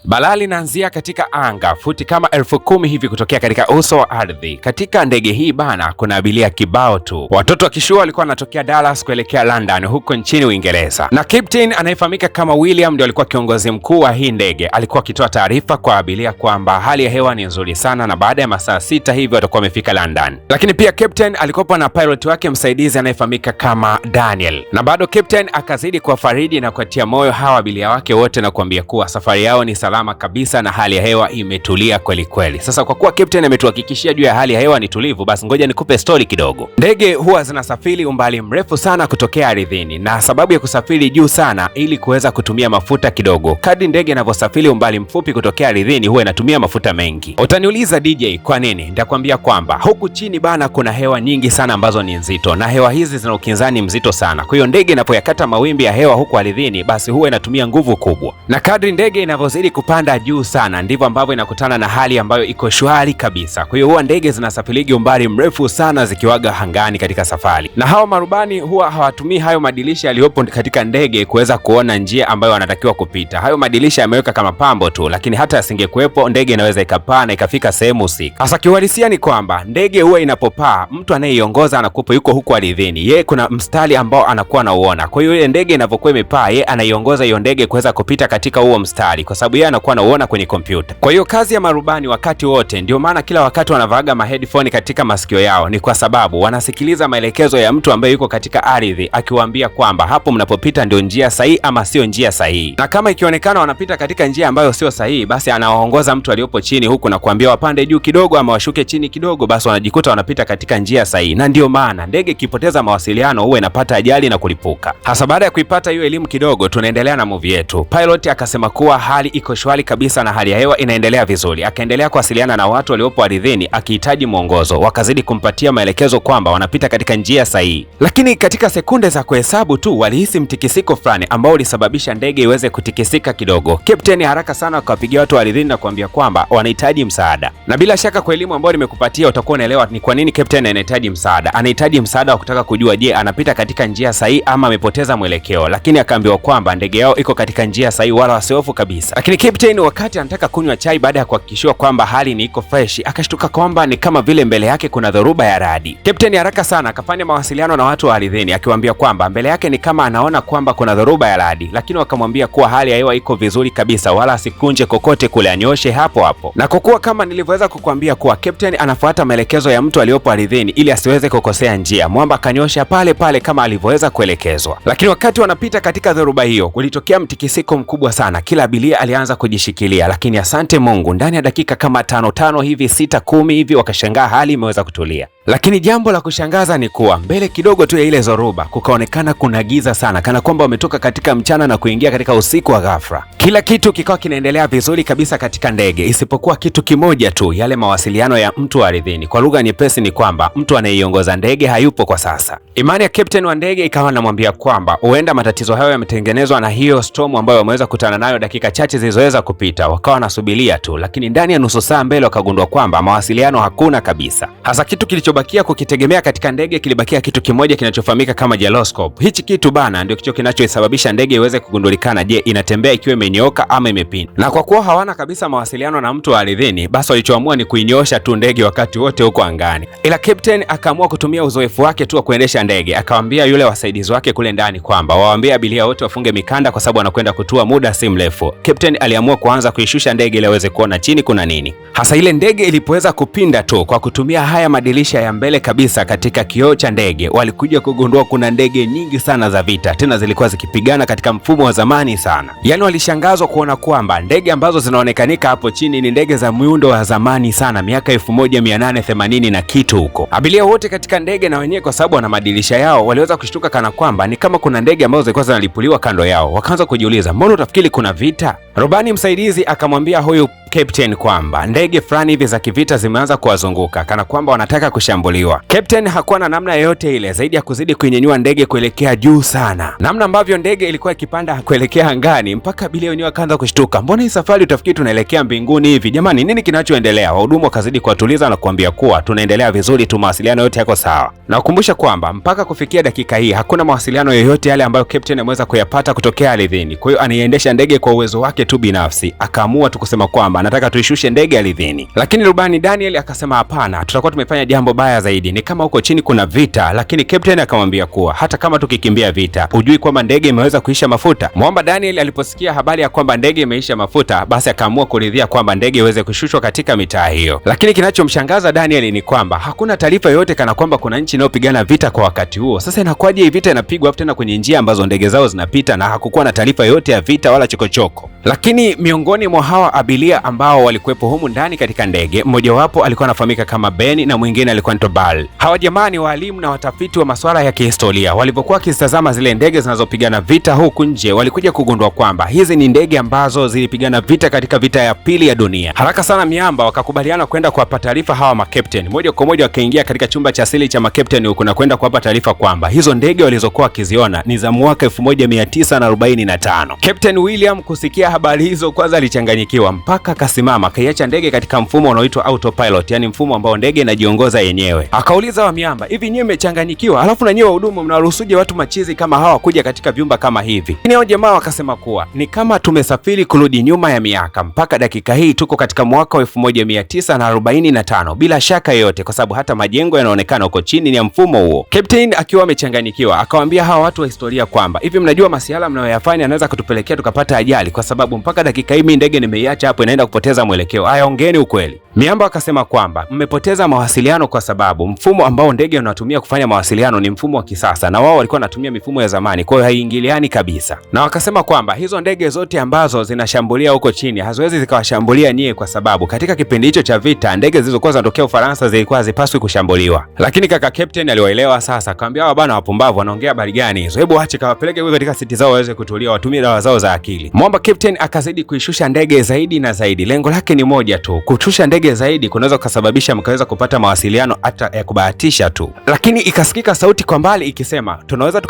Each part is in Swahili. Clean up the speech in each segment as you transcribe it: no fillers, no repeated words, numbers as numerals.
Balaa linaanzia katika anga futi kama 10,000 hivi kutokea katika uso wa ardhi. Katika ndege hii bana, kuna abiria kibao tu. Watoto wa kishua walikuwa wanatokea Dallas kuelekea London huko nchini Uingereza, na captain anayefahamika kama William ndio alikuwa kiongozi mkuu wa hii ndege. Alikuwa akitoa taarifa kwa abiria kwamba hali ya hewa ni nzuri sana na baada ya masaa 6 hivi watakuwa wamefika London. Lakini pia captain alikuwa na pilot wake msaidizi anayefahamika kama Daniel, na bado captain akazidi kuwafariji na kuatia moyo hawa abiria wake wote na kuambia kuwa safari yao ni salama kabisa na hali ya hewa imetulia kweli kweli. Sasa kwa kuwa captain ametuhakikishia juu ya hali ya hewa ni tulivu, basi ngoja nikupe story kidogo. Ndege huwa zinasafiri umbali mrefu sana kutokea ardhini, na sababu ya kusafiri juu sana ili kuweza kutumia mafuta kidogo. Kadri ndege inavyosafiri umbali mfupi kutokea ardhini huwa inatumia mafuta mengi. Utaniuliza DJ, kwa nini? Nitakwambia kwamba huku chini bana kuna hewa nyingi sana ambazo ni nzito, na hewa hizi zina ukinzani mzito sana. Kwa hiyo ndege inapoyakata mawimbi ya hewa huku ardhini, basi huwa inatumia nguvu kubwa, na kadri ndege inavyozidi kupanda juu sana ndivyo ambavyo inakutana na hali ambayo iko shwari kabisa. Kwa hiyo huwa ndege zinasafiri umbali mrefu sana zikiwaga hangani katika safari, na hawa marubani huwa hawatumii hayo madirisha yaliyopo katika ndege kuweza kuona njia ambayo wanatakiwa kupita. Hayo madirisha yameweka kama pambo tu, lakini hata yasingekuwepo ndege inaweza ikapaa na ikafika sehemu husika. Hasa kiuhalisia ni kwamba ndege huwa inapopaa, mtu anayeiongoza anakuwa yuko huko ardhini, yeye kuna mstari ambao anakuwa anauona. Kwa hiyo ile ndege inapokuwa imepaa, yeye anaiongoza hiyo ndege kuweza kupita katika huo mstari, kwa sababu yeye anakuwa anauona kwenye kompyuta. Kwa hiyo kazi ya marubani wakati wote, ndio maana kila wakati wanavaaga maheadphone katika masikio yao, ni kwa sababu wanasikiliza maelekezo ya mtu ambaye yuko katika ardhi akiwaambia kwamba hapo mnapopita ndio njia sahihi ama sio njia sahihi. Na kama ikionekana wanapita katika njia ambayo sio sahihi, basi anawaongoza mtu aliyopo chini huku na kuambia wapande juu kidogo ama washuke chini kidogo, basi wanajikuta wanapita katika njia sahihi. Na ndio maana ndege ikipoteza mawasiliano huwa inapata ajali na kulipuka. Hasa baada ya kuipata hiyo elimu kidogo, tunaendelea na movie yetu. Pilot akasema kuwa hali iko shwari kabisa na hali ya hewa inaendelea vizuri. Akaendelea kuwasiliana na watu waliopo ardhini akihitaji mwongozo. Wakazidi kumpatia maelekezo kwamba wanapita katika njia sahihi, lakini katika sekunde za kuhesabu tu walihisi mtikisiko fulani ambao ulisababisha ndege iweze kutikisika kidogo. Captain haraka sana akawapigia watu ardhini na kuambia kwamba wanahitaji msaada, na bila shaka kwa elimu ambayo nimekupatia utakuwa unaelewa ni kwa nini captain anahitaji msaada. Anahitaji msaada wa kutaka kujua, je, anapita katika njia sahihi ama amepoteza mwelekeo. Lakini akaambiwa kwamba ndege yao iko katika njia sahihi, wala wasihofu kabisa. Lakini captain wakati anataka kunywa chai baada ya kuhakikishiwa kwamba hali ni iko fresh, akashtuka kwamba ni kama vile mbele yake kuna dhoruba ya radi. Captain haraka sana akafanya mawasiliano na watu wa ardhini akiwaambia kwamba mbele yake ni kama anaona kwamba kuna dhoruba ya radi, lakini wakamwambia kuwa hali ya hewa iko vizuri kabisa, wala asikunje kokote kule, anyoshe hapo hapo. Na kwa kuwa kama nilivyoweza kukwambia kuwa captain anafuata maelekezo ya mtu aliyopo ardhini ili asiweze kukosea njia, mwamba kanyosha pale pale kama alivyoweza kuelekezwa. Lakini wakati wanapita katika dhoruba hiyo kulitokea mtikisiko mkubwa sana. Kila abiria alianza kujishikilia, lakini asante Mungu, ndani ya dakika kama 5 hivi 6-10 hivi wakashangaa hali imeweza kutulia. Lakini jambo la kushangaza ni kuwa mbele kidogo tu ya ile dhoruba kukaonekana kuna giza sana, kana kwamba wametoka katika mchana na kuingia katika usiku wa ghafla. Kila kitu kikawa kinaendelea vizuri kabisa katika ndege isipokuwa kitu kimoja tu, yale mawasiliano ya mtu wa ardhini. Kwa lugha nyepesi ni kwamba mtu anayeiongoza ndege hayupo kwa sasa. Imani ya captain wa ndege ikawa anamwambia kwamba huenda matatizo hayo yametengenezwa na hiyo storm ambayo wameweza kukutana nayo dakika chache zilizoweza kupita. Wakawa wanasubiria tu, lakini ndani ya nusu saa mbele wakagundua kwamba mawasiliano hakuna kabisa. Hasa kitu kilichobakia kukitegemea katika ndege kilibakia kitu kimoja kinachofahamika kama gyroscope. Hichi kitu bana ndio kicho kinachosababisha ndege iweze kugundulikana, je, inatembea ikiwa imenyooka ama imepinda. Na kwa kuwa hawana kabisa mawasiliano na mtu wa ardhini, basi walichoamua ni kuinyosha tu ndege wakati wote huko angani. Ila captain akaamua kutumia uzoefu wake tu wa kuendesha ndege, akawaambia yule wasaidizi wake kule ndani kwamba waambie abiria wote wafunge mikanda kwa sababu wanakwenda kutua muda si mrefu. Captain aliamua kuanza kuishusha ndege ili aweze kuona chini kuna nini. Hasa ile ndege ilipoweza kupinda tu kwa kutumia haya madirisha ya mbele kabisa katika kioo cha ndege, walikuja kugundua kuna ndege nyingi sana za vita, tena zilikuwa zikipigana katika mfumo wa zamani sana. Yaani walishangazwa kuona kwamba ndege ambazo zinaonekanika hapo chini ni ndege za muundo wa zamani sana, miaka 1880 na kitu huko. Abiria wote katika ndege na wenyewe kwa sababu wana madirisha yao waliweza kushtuka kana kwamba ni kama kuna ndege ambazo zilikuwa zinalipuliwa kando yao. Wakaanza kujiuliza, mbona utafikiri kuna vita? Rubani msaidizi akamwambia huyu captain kwamba ndege fulani hivi za kivita zimeanza kuwazunguka kana kwamba wanataka kushambuliwa. Captain hakuwa na namna yoyote ile zaidi ya kuzidi kuinyanyua ndege kuelekea juu sana. Namna ambavyo ndege ilikuwa ikipanda kuelekea angani mpaka abiria wenyewe akaanza kushtuka. Mbona hii safari utafikiri tunaelekea mbinguni hivi? Jamani, nini kinachoendelea? Wahudumu wakazidi kuwatuliza na kuambia kuwa tunaendelea vizuri tu, mawasiliano yote yako sawa. Na kukumbusha kwamba mpaka kufikia dakika hii hakuna mawasiliano yoyote yale ambayo captain ameweza kuyapata kutokea ardhini. Kwa hiyo anaiendesha ndege kwa uwezo wake tu binafsi. Akaamua tu kusema kwamba anataka tuishushe ndege ardhini. Lakini rubani Daniel akasema hapana, tutakuwa tumefanya jambo baya zaidi. Ni kama huko chini kuna vita. Lakini captain akamwambia kuwa hata kama tukikimbia vita, hujui kwamba ndege imeweza kuisha mafuta. Mwamba Daniel aliposikia habari ya kwamba ndege imeisha mafuta, basi akaamua kuridhia kwamba ndege iweze kushushwa katika mitaa hiyo. Lakini kinachomshangaza Daniel ni kwamba hakuna taarifa yoyote kana kwamba kuna nchi inayopigana vita kwa wakati huo. Sasa inakuwaje hii vita inapigwa tena kwenye njia ambazo ndege zao zinapita na hakukuwa na taarifa yoyote ya vita wala chokochoko? Lakini miongoni mwa hawa abiria ambao walikuwepo humu ndani katika ndege, mmojawapo alikuwa anafahamika kama Ben na mwingine alikuwa ni Tobal. Hawa jamaa ni walimu na watafiti wa masuala ya kihistoria. Walipokuwa wakitazama zile ndege zinazopigana vita huku nje, walikuja kugundua kwamba hizi ni ndege ambazo zilipigana vita katika vita ya pili ya dunia. Haraka sana miamba wakakubaliana kwenda kuwapa taarifa hawa makapteni. Moja kwa moja wakaingia katika chumba cha asili cha makapteni huko na kwenda kuwapa taarifa kwamba hizo ndege walizokuwa wakiziona ni za mwaka 1945. Captain William kusikia habari hizo kwanza alichanganyikiwa mpaka akasimama akaiacha ndege katika mfumo unaoitwa autopilot, yani mfumo ambao ndege inajiongoza yenyewe. Akauliza wa miamba, hivi nyewe mmechanganyikiwa? Alafu na nyewe wahudumu mnaruhusuje watu machizi kama hawa kuja katika vyumba kama hivi? Hao jamaa wakasema kuwa ni kama tumesafiri kurudi nyuma ya miaka mpaka dakika hii tuko katika mwaka 1945 bila shaka yoyote, kwa sababu hata majengo yanaonekana huko chini ni ya mfumo huo. Captain akiwa amechanganyikiwa akawaambia hawa watu wa historia kwamba hivi mnajua masuala mnayoyafanya anaweza kutupelekea tukapata ajali, kwa sababu mpaka dakika hii mimi ndege nimeiacha hapo inaenda kupoteza mwelekeo. Haya, ongeeni ukweli. Miamba akasema kwamba mmepoteza mawasiliano kwa sababu mfumo ambao ndege unatumia kufanya mawasiliano ni mfumo wa kisasa na wao walikuwa wanatumia mifumo ya zamani, kwa hiyo haiingiliani kabisa. Na wakasema kwamba hizo ndege zote ambazo zinashambulia huko chini haziwezi zikawashambulia nyie, kwa sababu katika kipindi hicho cha vita ndege zilizokuwa zinatokea Ufaransa zilikuwa hazipaswi kushambuliwa. Lakini kaka captain aliwaelewa sasa, akamwambia hawa bana wapumbavu wanaongea habari gani hizo? Hebu ache kawapeleke huko katika siti zao waweze kutulia, watumie dawa zao za akili. Mwamba captain akazidi kuishusha ndege zaidi na zaidi. Lengo lake ni moja tu, kushusha ndege zaidi kunaweza kusababisha mkaweza kupata mawasiliano hata ya kubahatisha tu. Lakini ikasikika sauti kwa mbali ikisema tunaweza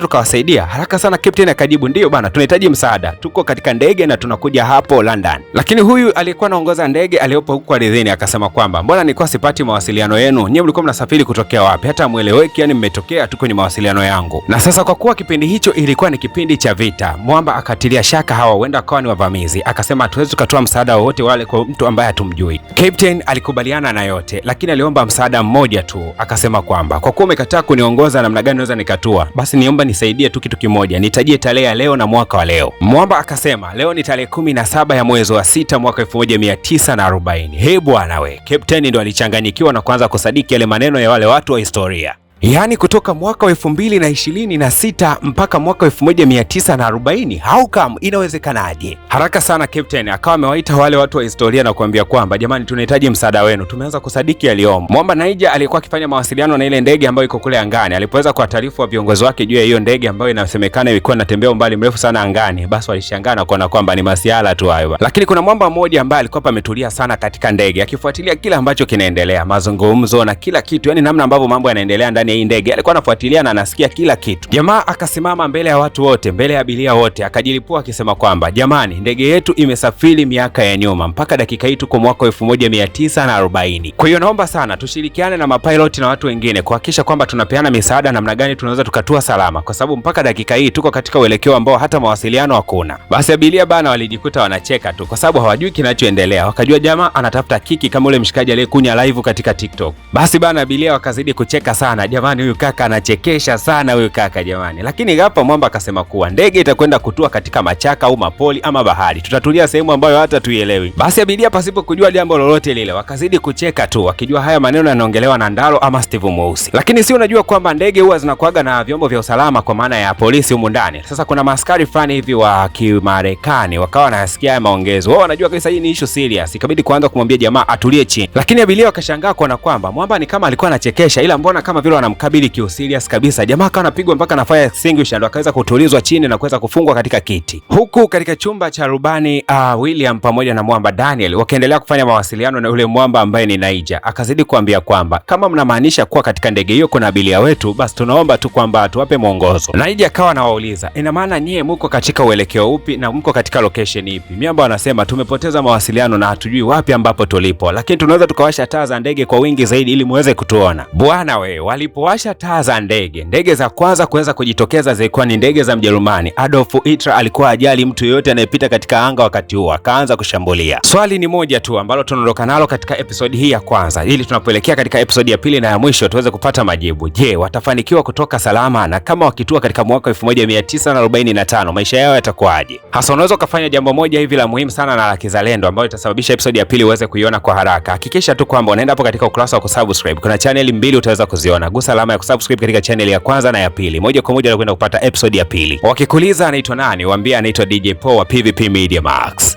tukawasaidia. Haraka sana captain akajibu, ndio bana, tunahitaji msaada, tuko katika ndege na tunakuja hapo London. Lakini huyu aliyekuwa anaongoza ndege aliyopo huko ardhini akasema kwamba mbona nilikuwa sipati mawasiliano yenu? Nyewe mlikuwa mnasafiri kutokea wapi? Hata mueleweki, yani mmetokea tu kwenye mawasiliano yangu. Na sasa kwa kuwa kipindi hicho ilikuwa ni kipindi cha vita, Mwamba akatilia shaka hawa huenda akawa ni wavamizi. Akasema hatuwezi tukatoa msaada wowote wale kwa mtu ambaye hatumjui. Captain alikubaliana na yote, lakini aliomba msaada mmoja tu. Akasema kwamba kwa kuwa umekataa kuniongoza namna gani naweza nikatua, basi niomba nisaidie tu kitu kimoja, nitajie tarehe ya leo na mwaka wa leo. Mwamba akasema leo ni tarehe 17 ya mwezi wa 6 mwaka 1940. He bwana we, Captain ndo alichanganyikiwa na kuanza kusadiki yale maneno ya wale watu wa historia. Yaani kutoka mwaka wa 2026 mpaka mwaka 1940, how come? Inawezekanaje? Haraka sana captain akawa amewaita wale watu wa historia na kuambia kwamba jamani, tunahitaji msaada wenu, tumeanza kusadiki yaliomo. Mwamba Naija alikuwa akifanya mawasiliano na ile ndege ambayo iko kule angani. Alipoweza kuwataarifu wa viongozi wake juu ya hiyo ndege ambayo inasemekana ilikuwa inatembea umbali mrefu sana angani, basi walishangaa na kuona kwamba ni masiala tu hayo. Lakini kuna mwamba mmoja ambaye alikuwa pametulia sana katika ndege akifuatilia kila ambacho kinaendelea, mazungumzo na kila kitu, yani namna ambavyo mambo yanaendelea ndani hii ndege. Alikuwa anafuatilia na anasikia kila kitu. Jamaa akasimama mbele ya watu wote, mbele ya abiria wote, akajilipua akisema kwamba jamani, ndege yetu imesafiri miaka ya nyuma mpaka dakika hii tuko mwaka 1940. Kwa hiyo naomba sana tushirikiane na mapilot na watu wengine kuhakikisha kwamba tunapeana misaada namna gani tunaweza tukatua salama, kwa sababu mpaka dakika hii tuko katika uelekeo ambao hata mawasiliano hakuna. Basi abiria bana walijikuta wanacheka tu kwa sababu hawajui kinachoendelea. Wakajua jamaa anatafuta kiki kama ule mshikaji aliyekunya live katika TikTok. Basi bana abiria wakazidi kucheka sana, jamani huyu kaka anachekesha sana huyu kaka jamani. Lakini hapa Mwamba akasema kuwa ndege itakwenda kutua katika machaka au mapoli ama bahari, tutatulia sehemu ambayo hata tuielewi. Basi abiria pasipo kujua jambo lolote lile wakazidi kucheka tu, wakijua haya maneno yanaongelewa na Ndaro ama Steve Mweusi. Lakini si unajua kwamba ndege huwa zinakuaga na vyombo vya usalama kwa maana ya polisi humu ndani. Sasa kuna maaskari fulani hivi wa Kimarekani wakawa wanasikia haya maongezo. Wao wanajua kabisa hii ni issue serious. Ikabidi kuanza kumwambia jamaa atulie chini. Lakini abiria wakashangaa kuona kwamba Mwamba ni kama alikuwa anachekesha, ila mbona kama vile anamkabili kiuserious kabisa. Jamaa akawa anapigwa mpaka na fire extinguisher ndo akaweza kutulizwa chini na kuweza kufungwa katika kiti. Huku katika chumba cha rubani William pamoja na mwamba Daniel wakaendelea kufanya mawasiliano na yule mwamba ambaye ni Naija. Akazidi kuambia kwamba kama mnamaanisha kuwa katika ndege hiyo kuna abiria wetu, basi tunaomba tu kwamba tuwape mwongozo. Naija akawa anawauliza, ina maana nyie mko katika uelekeo upi na mko katika location ipi? Miamba wanasema tumepoteza mawasiliano na hatujui wapi ambapo tulipo, lakini tunaweza tukawasha taa za ndege kwa wingi zaidi ili muweze kutuona. Bwana we, walipowasha taa za ndege za kwanza kuweza kujitokeza zilikuwa ni ndege za Mjerumani. Adolf Hitler alikuwa ajali mtu yoyote anayepita katika anga wakati huo, akaanza kushambulia. Swali ni moja tu ambalo tunaondoka nalo katika episodi hii ya kwanza, ili tunapoelekea katika episodi ya pili na ya mwisho tuweze kupata majibu. Je, watafanikiwa kutoka salama? Na kama wakitua katika mwaka 1945 maisha yao yatakuwaje? Hasa unaweza ukafanya jambo moja hivi la muhimu sana na la kizalendo ambayo itasababisha episodi ya pili uweze kuiona kwa haraka. Hakikisha tu kwamba unaenda hapo katika ukurasa wa kusubscribe. Kuna channel mbili utaweza kuziona. Gusa alama ya kusubscribe katika channel ya kwanza na ya pili. Moja kwa moja unakwenda kupata episodi ya pili. Wakikuuliza anaitwa nani, waambie anaitwa DJ Paul wa PVP Media Max.